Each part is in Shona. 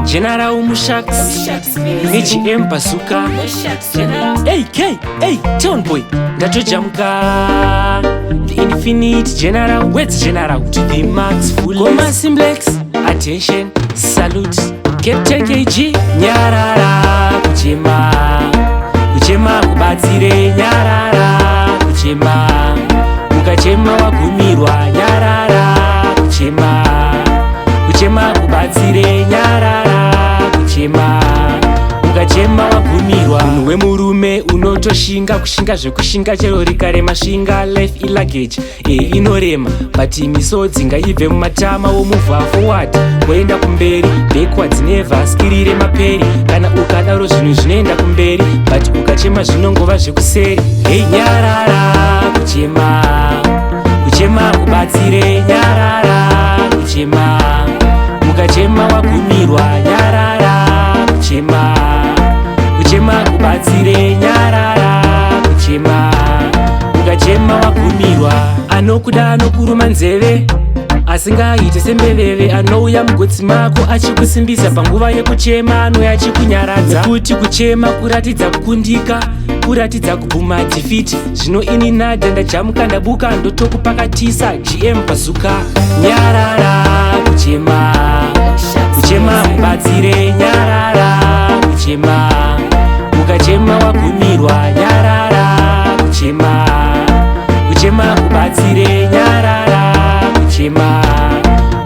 General Mushax, HM Bazooka, AK, hey, Town Boy, Dato Jamka, the Infinite General, Wets General to the max, full Coma Simplex, attention, salute, Captain KG, Nyarara, Kuchema, Kuchema kubatsire, Nyarara, Kuchema, Mukachema wagumirwa, Nyarara, Kuchema, Kuchema kubatsire, Nyarara, Kuchema, Mukachema wagumirwa. Munhu wemurume unotoshinga kushinga zvekushinga chero rikarema shinga life ilagage inorema but misodzi ngaibve mumatama womuvha forward woenda kumberi backwards never skirire maperi kana ukadaro zvinhu zvinoenda kumberi but ukachema zvinongova zvekuseri. Hey Nyarara kuchema, kuchema kubatsire Nyarara kuchema, mukachema wagumirwa Nyarara kuchema, kuchema kubatsire Nyarara kuchema, mukachema wagumirwa. Anokuda anokuruma nzeve asingaite sembeveve, anouya mugotsi mako achikusimbisa panguva yekuchema, anouya achikunyaradza kuti kuchema kuratidza kukundika, kuratidza kubhuma defeat. Zvino ini nadha ndajamuka ndabuka ndotokupakatisa GM Bazooka. Nyarara kuchema, kuchema kubatsire Nyarara kuchema, mukachema wagumirwa Nyarara kuchema, kuchema kubatsire Nyarara kuchema,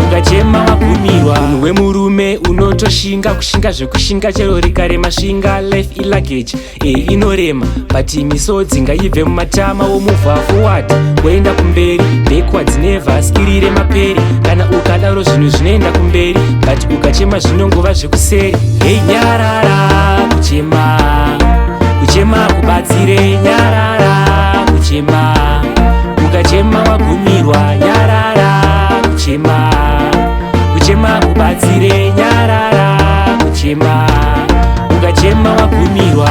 mukachema wagumirwa. Munhu wemurume unotoshinga kushinga zvekushinga chero rikarema shinga life ilagage inorema but misodzi ngaibve mumatama womuvha forward woenda kumberi backwards never skirire maperi kana ukadaro zvinhu zvinoenda kumberi but ukachema zvinongova zvekuseri. Hey Nyarara kuchema, kuchema kubatsire Nyarara kuchema, mukachema wagumirwa Nyarara kuchema, kuchema kubatsire Nyarara kuchema, mukachema wagumirwa.